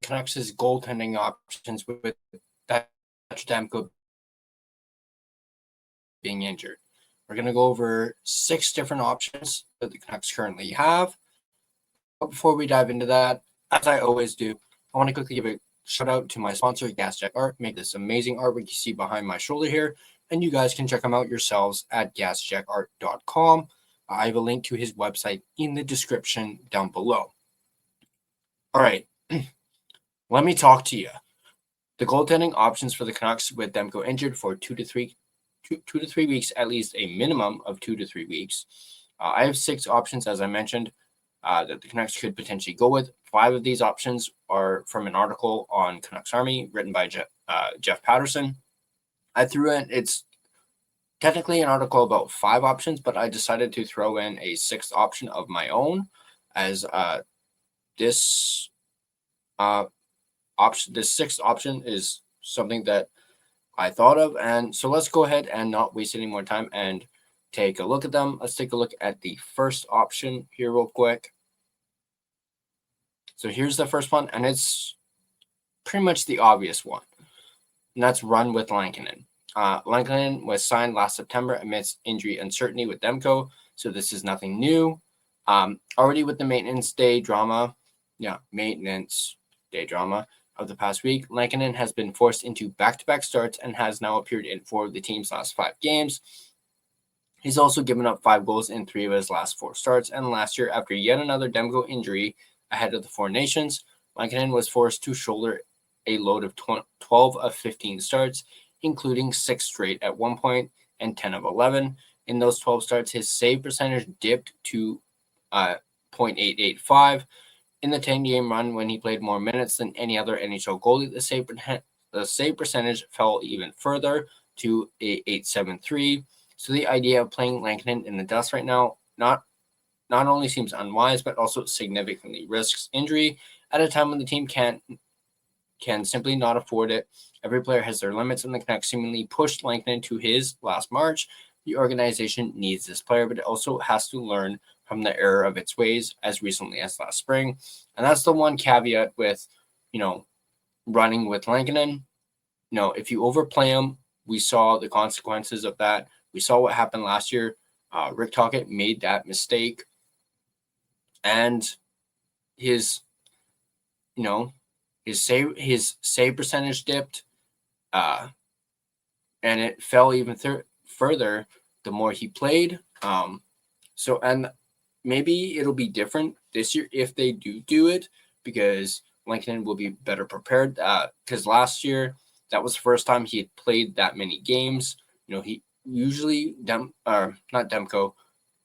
Canucks' goaltending options with Demko being injured. We're going to go over 6 different options that the Canucks currently have. But before we dive into that, as I always do, I want to quickly give a shout out to my sponsor, Gassy Jack Art. Make this amazing artwork you see behind my shoulder here, and you guys can check them out yourselves at GassyJackArt.com. I have a link to his website in the description down below. All right, let me talk to you. The goaltending options for the Canucks with Demko injured for 2 to 3 weeks, at least a minimum of 2 to 3 weeks. I have 6 options, as I mentioned, that the Canucks could potentially go with. 5 of these options are from an article on Canucks Army written by Jeff Patterson. I threw in, it's technically an article about 5 options, but I decided to throw in a 6th option of my own, as this 6th option is something that I thought of. And so let's go ahead and not waste any more time and take a look at them. Let's take a look at the first option here real quick. So here's the first one, and it's pretty much the obvious one, and that's run with Lankinen. Lankinen was signed last September amidst injury uncertainty with Demko, so this is nothing new. Already with the maintenance day drama of the past week, Lankinen has been forced into back-to-back starts and has now appeared in 4 of the team's last 5 games. He's also given up 5 goals in 3 of his last 4 starts, and last year, after yet another Demko injury ahead of the 4 Nations, Lankinen was forced to shoulder a load of 12 of 15 starts, including 6 straight at one point and 10 of 11. In those 12 starts, his save percentage dipped to .885. In the 10-game run, when he played more minutes than any other NHL goalie, the save percentage fell even further to .873. So the idea of playing Lankinen in the dust right now not only seems unwise, but also significantly risks injury at a time when the team can simply not afford it. Every player has their limits, and the Canucks seemingly pushed Lankinen to his last March. The organization needs this player, but it also has to learn from the error of its ways as recently as last spring. And that's the one caveat with, running with Lankinen. If you overplay him, we saw the consequences of that. We saw what happened last year. Rick Tocchet made that mistake, and his save percentage dipped, and it fell even further the more he played. And maybe it'll be different this year if they do it, because Lankinen will be better prepared. Because last year, that was the first time he had played that many games. He usually not Demko.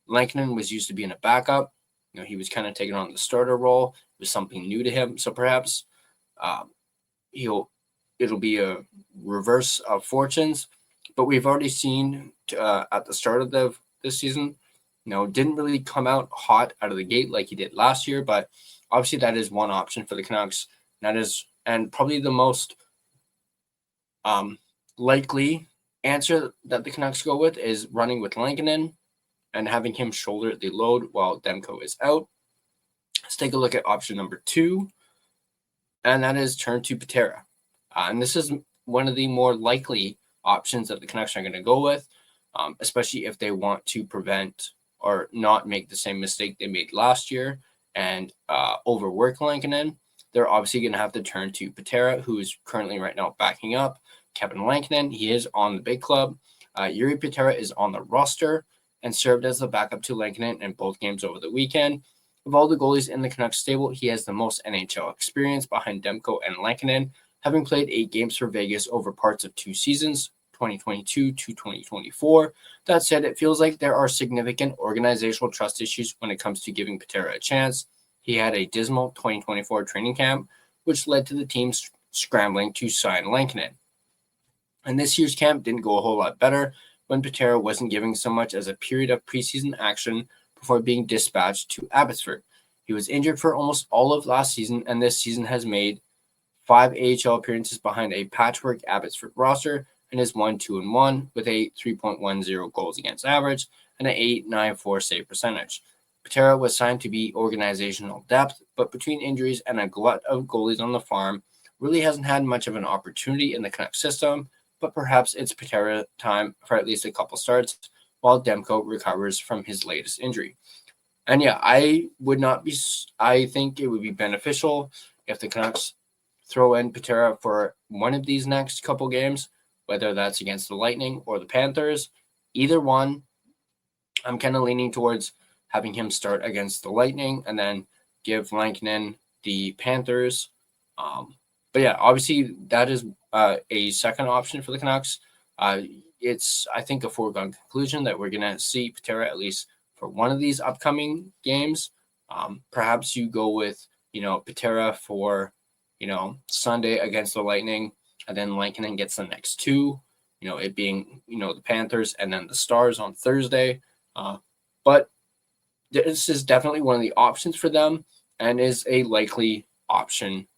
Lankinen was used to being a backup. He was kind of taking on the starter role. It was something new to him. So perhaps it'll be a reverse of fortunes. But we've already seen at the start of this season, didn't really come out hot out of the gate like he did last year. But obviously that is one option for the Canucks. And probably the most likely answer that the Canucks go with is running with Lankinen and having him shoulder the load while Demko is out. Let's take a look at option number 2, and that is turn to Patera. And this is one of the more likely options that the Canucks are going to go with, especially if they want to prevent or not make the same mistake they made last year and overwork Lankinen. They're obviously going to have to turn to Patera, who is currently right now backing up Kevin Lankinen. He is on the big club. Jiri Patera is on the roster and served as the backup to Lankinen in both games over the weekend. Of all the goalies in the Canucks stable, he has the most NHL experience behind Demko and Lankinen, having played 8 games for Vegas over parts of 2 seasons, 2022 to 2024. That said, it feels like there are significant organizational trust issues when it comes to giving Patera a chance. He had a dismal 2024 training camp, which led to the team scrambling to sign Lankinen. And this year's camp didn't go a whole lot better when Patera wasn't giving so much as a period of preseason action before being dispatched to Abbotsford. He was injured for almost all of last season, and this season has made 5 AHL appearances behind a patchwork Abbotsford roster and is 1-2-1 with a 3.10 goals against average and an .894 save percentage. Patera was signed to be organizational depth, but between injuries and a glut of goalies on the farm, really hasn't had much of an opportunity in the Canucks system, but perhaps it's Patera time for at least a couple starts while Demko recovers from his latest injury. And yeah, I think it would be beneficial if the Canucks throw in Patera for one of these next couple games, whether that's against the Lightning or the Panthers. Either one, I'm kind of leaning towards having him start against the Lightning and then give Lankinen the Panthers. But yeah, obviously that is a second option for the Canucks. It's, I think, a foregone conclusion that we're going to see Patera at least for one of these upcoming games. Perhaps you go with, Patera for, Sunday against the Lightning, and then Lankinen gets the next two, it being, the Panthers and then the Stars on Thursday. But this is definitely one of the options for them and is a likely option,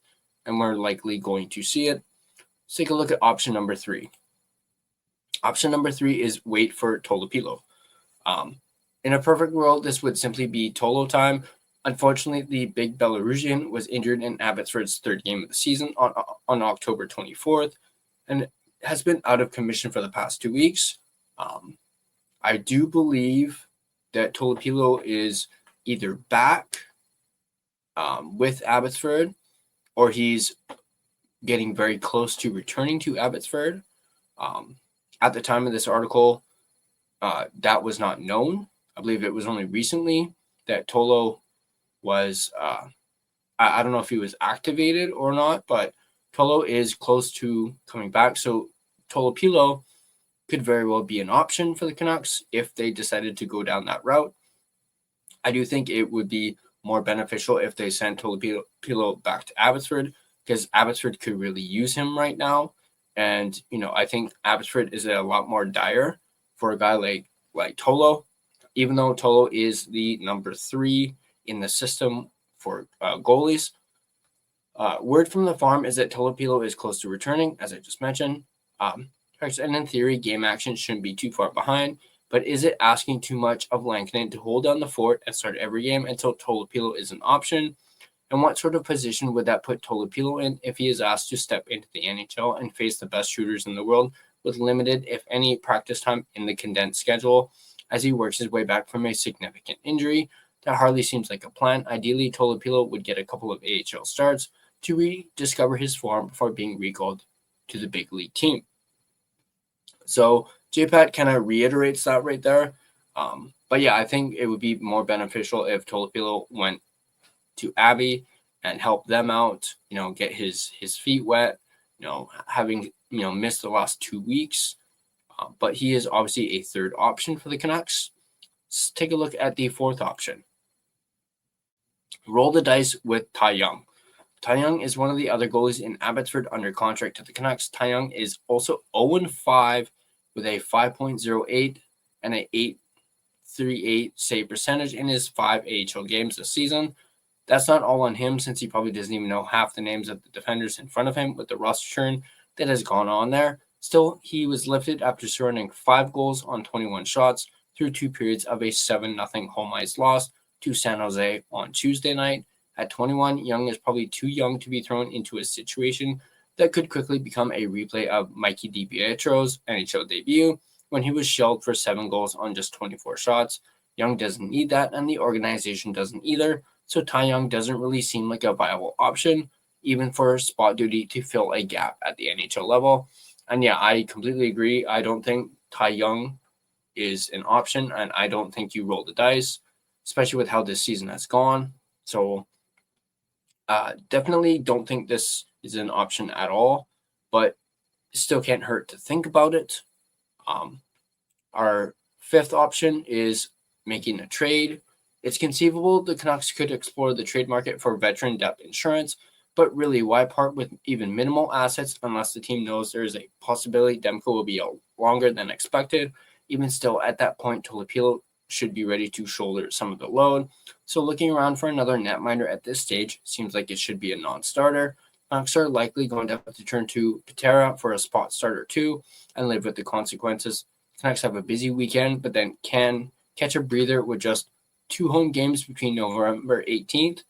and we're likely going to see it. Let's take a look at option number 3. Option number 3 is wait for Tolopilo. In a perfect world, this would simply be Tolo time. Unfortunately, the big Belarusian was injured in Abbotsford's third game of the season on October 24th and has been out of commission for the past 2 weeks. I do believe that Tolopilo is either back with Abbotsford or he's getting very close to returning to Abbotsford. At the time of this article, that was not known. I believe it was only recently that Tolo was, I don't know if he was activated or not, but Tolo is close to coming back. So Tolopilo could very well be an option for the Canucks if they decided to go down that route. I do think it would be more beneficial if they sent Tolopilo back to Abbotsford, because Abbotsford could really use him right now. And, I think Abbotsford is a lot more dire for a guy like Tolo, even though Tolo is the number 3 in the system for goalies. Word from the farm is that Tolopilo is close to returning, as I just mentioned. And in theory, game action shouldn't be too far behind. But is it asking too much of Lankinen to hold down the fort and start every game until Tolopilo is an option? And what sort of position would that put Tolopilo in if he is asked to step into the NHL and face the best shooters in the world with limited, if any, practice time in the condensed schedule as he works his way back from a significant injury? That hardly seems like a plan. Ideally, Tolopilo would get a couple of AHL starts to rediscover his form before being recalled to the big league team. So JPAT kind of reiterates that right there. But yeah, I think it would be more beneficial if Tolopilo went to Abby and help them out, get his feet wet, having, missed the last 2 weeks. But he is obviously a third option for the Canucks. Let's take a look at the fourth option. Roll the dice with Ty Young. Ty Young is one of the other goalies in Abbotsford under contract to the Canucks. Ty Young is also 0-5 with a 5.08 and an 8.38 save percentage in his 5 AHL games this season. That's not all on him, since he probably doesn't even know half the names of the defenders in front of him with the roster churn that has gone on there. Still, he was lifted after surrendering 5 goals on 21 shots through 2 periods of a 7-0 home ice loss to San Jose on Tuesday night. At 21, Young is probably too young to be thrown into a situation that could quickly become a replay of Mikey DiPietro's NHL debut when he was shelled for 7 goals on just 24 shots. Young doesn't need that, and the organization doesn't either. So Ty Young doesn't really seem like a viable option, even for spot duty to fill a gap at the NHL level. And yeah, I completely agree. I don't think Ty Young is an option, and I don't think you roll the dice, especially with how this season has gone. So definitely don't think this is an option at all, but it still can't hurt to think about it. Our fifth option is making a trade. It's conceivable the Canucks could explore the trade market for veteran depth insurance, but really, why part with even minimal assets unless the team knows there is a possibility Demko will be out longer than expected? Even still, at that point, Tolopilo should be ready to shoulder some of the load. So looking around for another netminder at this stage seems like it should be a non-starter. Canucks are likely going to have to turn to Patera for a spot starter too and live with the consequences. Canucks have a busy weekend, but then can catch a breather with just 2 home games between November 18th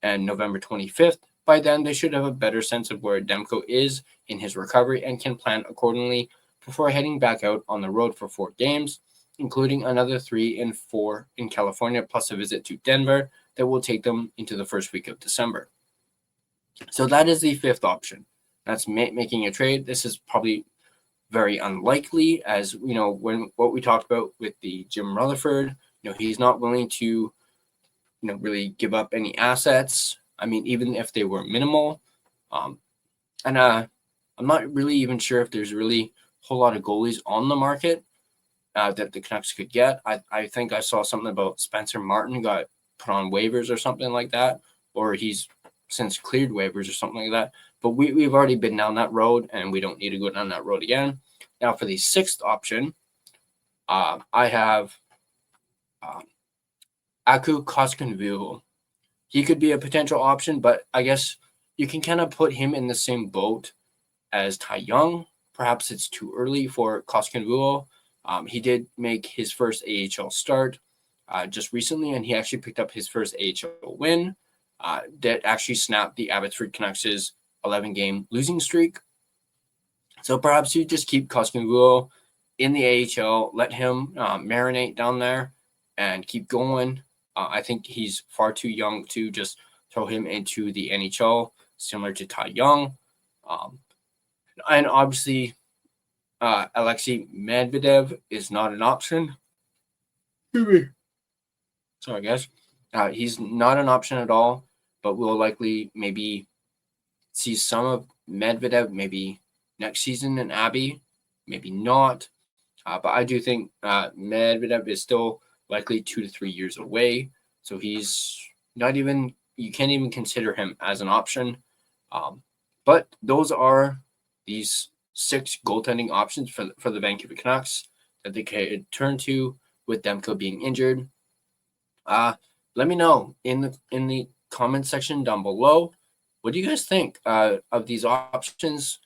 and November 25th. By then, they should have a better sense of where Demko is in his recovery and can plan accordingly before heading back out on the road for 4 games, including another 3 and 4 in California, plus a visit to Denver that will take them into the first week of December. So that is the 5th option. That's making a trade. This is probably very unlikely, as when what we talked about with the Jim Rutherford, he's not willing to, really give up any assets. I mean, even if they were minimal. I'm not really even sure if there's really a whole lot of goalies on the market that the Canucks could get. I think I saw something about Spencer Martin got put on waivers or something like that, or he's since cleared waivers or something like that. But we've already been down that road, and we don't need to go down that road again. Now, for the 6th option, I have Aku Koskinen. He could be a potential option, but I guess you can kind of put him in the same boat as Ty Young. Perhaps it's too early for Koskinen. He did make his first AHL start just recently, and he actually picked up his first AHL win that actually snapped the Abbotsford Canucks' 11-game losing streak. So perhaps you just keep Koskinen in the AHL, let him marinate down there and keep going. I think he's far too young to just throw him into the NHL, similar to Ty Young. And obviously, Alexei Medvedev is not an option. Sorry, guys. He's not an option at all, but we'll likely maybe see some of Medvedev maybe next season in Abbey, maybe not. But I do think Medvedev is still likely 2 to 3 years away. So he's not even, you can't even consider him as an option. But those are these 6 goaltending options for the Vancouver Canucks that they could turn to with Demko being injured. Let me know in the comment section down below. What do you guys think of these options?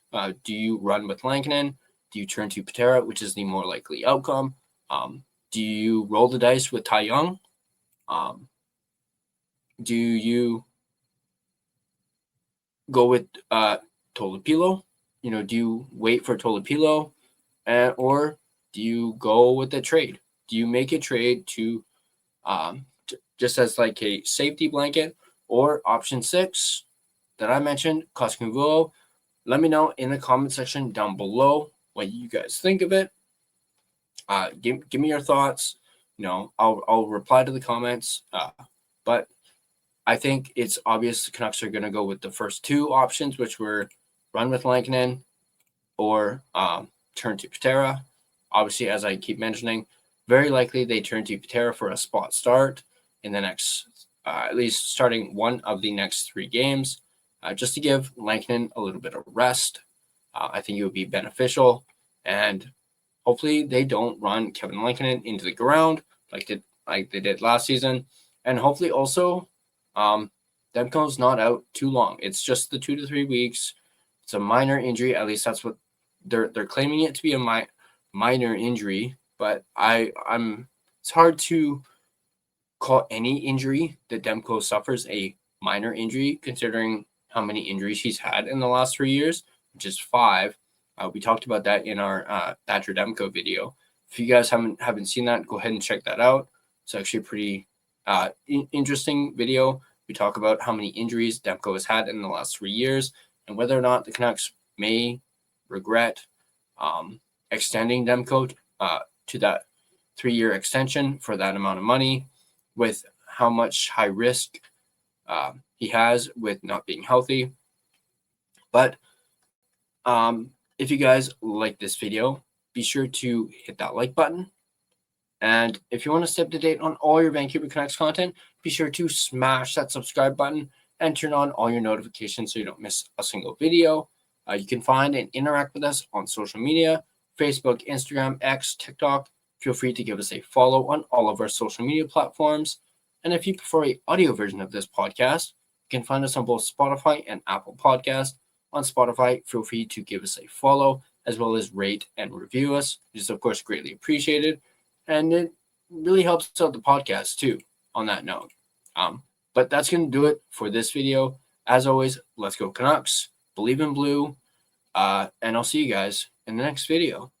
Do you run with Lankinen? Do you turn to Patera, which is the more likely outcome? Do you roll the dice with Ty Young? Do you go with Tolopilo? Do you wait for Tolopilo? Or do you go with the trade? Do you make a trade to just as like a safety blanket? Or option 6 that I mentioned, Koskinen? Let me know in the comment section down below what you guys think of it. Give me your thoughts. I'll reply to the comments. But I think it's obvious the Canucks are going to go with the first 2 options, which were run with Lankinen or turn to Patera. Obviously, as I keep mentioning, very likely they turn to Patera for a spot start in the next, at least starting one of the next 3 games, just to give Lankinen a little bit of rest. I think it would be beneficial, and hopefully they don't run Kevin Lankinen into the ground like they did last season, and hopefully also Demko's not out too long. It's just the 2 to 3 weeks. It's a minor injury. At least that's what they're claiming it to be, a minor injury. But it's hard to call any injury that Demko suffers a minor injury, considering how many injuries he's had in the last 3 years, which is 5. We talked about that in our Thatcher Demko video. If you guys haven't seen that, go ahead and check that out. It's actually a pretty interesting video. We talk about how many injuries Demko has had in the last 3 years and whether or not the Canucks may regret extending Demko to that 3-year extension for that amount of money, with how much high risk he has with not being healthy. But if you guys like this video, be sure to hit that like button. And if you want to stay up to date on all your Vancouver Canucks content, be sure to smash that subscribe button and turn on all your notifications so you don't miss a single video. You can find and interact with us on social media, Facebook, Instagram, X, TikTok. Feel free to give us a follow on all of our social media platforms. And if you prefer an audio version of this podcast, you can find us on both Spotify and Apple Podcasts. On Spotify, feel free to give us a follow, as well as rate and review us, which is, of course, greatly appreciated. And it really helps out the podcast, too. on that note. But that's going to do it for this video. As always, let's go Canucks, believe in blue, and I'll see you guys in the next video.